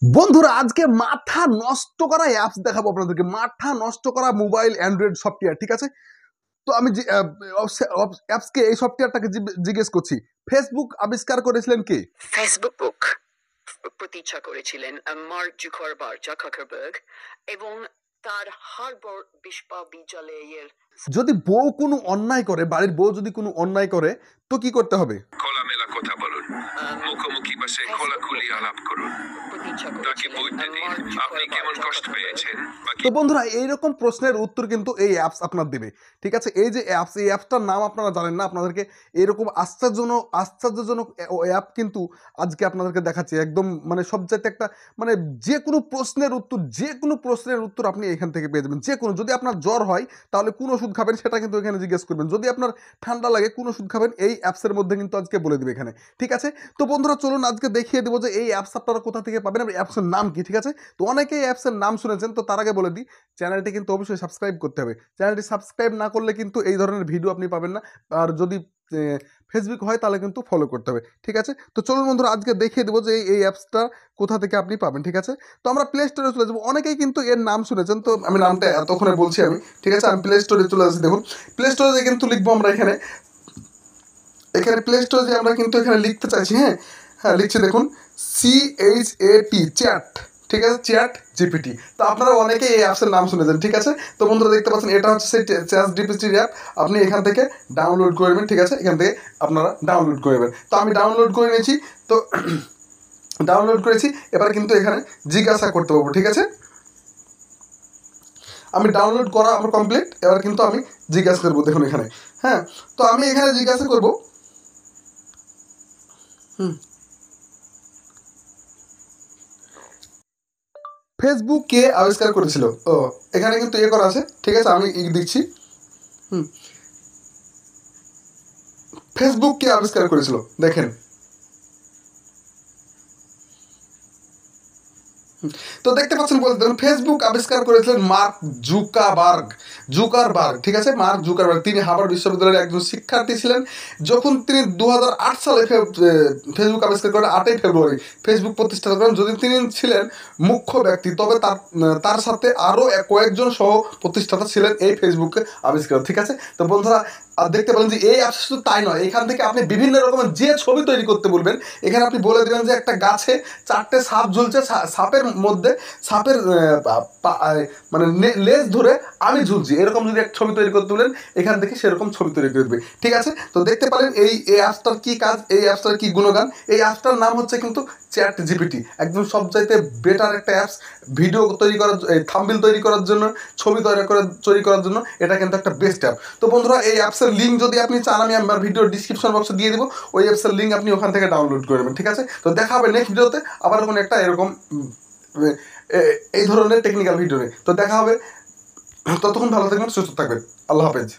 বন্ধুরা আজকে মাথা নষ্ট করা অ্যাপস দেখাবো আপনাদেরকে। মাথা নষ্ট করা মোবাইল অ্যান্ড্রয়েড সফটওয়্যার, ঠিক আছে? তো আমি অ্যাপসকে এই সফটওয়্যারটাকে জিজ্ঞেস করছি, ফেসবুক আবিষ্কার করেছিলেন কে? ফেসবুক প্রতিষ্ঠা করেছিলেন মার্ক জাকারবার্গ এবং তার হার্ভার্ড বিশ্ববিদ্যালয়ের। যদি বউ কোনো অন্যায় করে, বাড়ির বউ যদি কোনো অন্যায় করে, তো কি করতে হবে? খোলামেলা কথা বলুন, মুখোমুখি বসে খোলাখুলি আলাপ করুন, তাকে বলতে দিন আপনি কেমন কষ্ট পেয়েছেন। তো বন্ধুরা এইরকম প্রশ্নের উত্তর কিন্তু এই অ্যাপস আপনার দেবে, ঠিক আছে? এই যে অ্যাপস, এই অ্যাপসটার নাম আপনারা জানেন না, আপনাদেরকে এরকম আশ্চর্যজনক অ্যাপ কিন্তু আজকে আপনাদেরকে দেখাচ্ছি। একদম মানে সবচাইতে একটা মানে যে কোনো প্রশ্নের উত্তর আপনি এখান থেকে পেয়ে যাবেন। যে কোনো, যদি আপনার জ্বর হয় তাহলে কোন ওষুধ খাবেন সেটা কিন্তু এখানে জিজ্ঞেস করবেন। যদি আপনার ঠান্ডা লাগে কোন ওষুধ খাবেন, এই অ্যাপসের মধ্যে কিন্তু আজকে বলে দিবে এখানে, ঠিক আছে? তো বন্ধুরা চলুন আজকে দেখিয়ে দেবো যে এই অ্যাপস আপনারা কোথা থেকে পাবেন আর অ্যাপসের নাম কি, ঠিক আছে? তো অনেকেই অ্যাপসের নাম শুনেছেন, তো তার আগে বলে দিই চ্যানেলটি কিন্তু অবশ্যই সাবস্ক্রাইব করতে হবে। চ্যানেলটি সাবস্ক্রাইব না করলে কিন্তু এই ধরনের ভিডিও আপনি পাবেন না। আর যদি ফেসবুক হয় তাহলে কিন্তু ফলো করতে হবে, ঠিক আছে? তো চলুন বন্ধুরা আজকে দেখিয়ে দেবো যে এই অ্যাপসটা কোথা থেকে আপনি পাবেন, ঠিক আছে? তো আমরা প্লে স্টোরে চলে যাবো। অনেকেই কিন্তু এর নাম শুনেছেন, তো আমি নামটা এতক্ষণে বলছি আমি, ঠিক আছে? আমি প্লে স্টোরে চলে আসছি। দেখুন প্লে স্টোরে কিন্তু লিখবো আমরা এখানে প্লে স্টোরে যে আমরা কিন্তু এখানে লিখতে চাইছি, হ্যাঁ হ্যাঁ লিখছি, দেখুন CHAT, চ্যাট, ঠিক আছে? Chat GPT. তো আপনারা অনেকেই এই অ্যাপসের নাম শুনেছেন, ঠিক আছে? তো বন্ধুরা দেখতে পাচ্ছেন এটা হচ্ছে সেই চ্যাট জিপিটির অ্যাপ। আপনি এখান থেকে ডাউনলোড করবেন, ঠিক আছে? এখান থেকে আপনারা ডাউনলোড করবেন। তো আমি ডাউনলোড করে নিয়েছি, তো ডাউনলোড করেছি। এবার কিন্তু এখানে জিজ্ঞাসা করতে পারবো, ঠিক আছে? আমি ডাউনলোড করা আমার কমপ্লিট। এবার কিন্তু আমি জিজ্ঞাসা করবো, দেখুন এখানে, হ্যাঁ। তো আমি এখানে জিজ্ঞাসা করবো, ফেসবুক কে আবিষ্কার করেছিল? ও এখানে কিন্তু করা আছে, ঠিক আছে? আমি দিচ্ছি, ফেসবুক কে আবিষ্কার করেছিল, দেখেন। তো দেখতে পাচ্ছেন, বলতে ফেসবুক আবিষ্কার করেছিলেন মার্ক জুকারবার্গ, ঠিক আছে? Mark Zuckerberg. তিনি হার্ভার্ড বিশ্ববিদ্যালয়ের একজন শিক্ষার্থী ছিলেন যখন তিনি 2008 সালে ফেসবুক আবিষ্কার করেন। 8ই ফেব্রুয়ারি ফেসবুক প্রতিষ্ঠা করেন। যদি তিনি ছিলেন মুখ্য ব্যক্তি, তবে তার সাথে আরও কয়েকজন সহ প্রতিষ্ঠাতা ছিলেন এই ফেসবুকে আবিষ্কার, ঠিক আছে? তো বন্ধুরা দেখতে পেলেন যে এই অ্যাপস শুধু তাই নয়, এখান থেকে আপনি বিভিন্ন রকমের যে ছবি তৈরি করতে বলবেন, এখানে আপনি বলে দেবেন যে একটা গাছে 4টে সাপ ঝুলছে, সাপের মধ্যে সাপের মানে লেজ ধরে আমি ঝুলছি, এরকম যদি একটা ছবি তৈরি করতে বলেন, এখান থেকে সেরকম ছবি তৈরি করে দেবে, ঠিক আছে? তো দেখতে পারেন এই অ্যাপসটার কি কাজ, এই অ্যাপসটার কি গুণগান। এই অ্যাপসটার নাম হচ্ছে কিন্তু চ্যাট জিপিটি। একদম সবচাইতে বেটার একটা অ্যাপস ভিডিও তৈরি করার, থাম্বনেল তৈরি করার জন্য, ছবি তৈরি করার জন্য এটা কিন্তু একটা বেস্ট অ্যাপ। তো বন্ধুরা এই অ্যাপসের লিঙ্ক যদি আপনি চান, আমি আমার ভিডিওর ডিসক্রিপশন বক্সে দিয়ে দেবো। ওই অ্যাপসের লিঙ্ক আপনি ওখান থেকে ডাউনলোড করে নেবেন, ঠিক আছে? তো দেখা হবে নেক্সট ভিডিওতে আবার কোনো একটা এরকম এই ধরনের টেকনিক্যাল ভিডিও নিয়ে। তো দেখা হবে, ততক্ষণ ভালো থাকবেন, সুস্থ থাকবেন। আল্লাহ হাফেজ।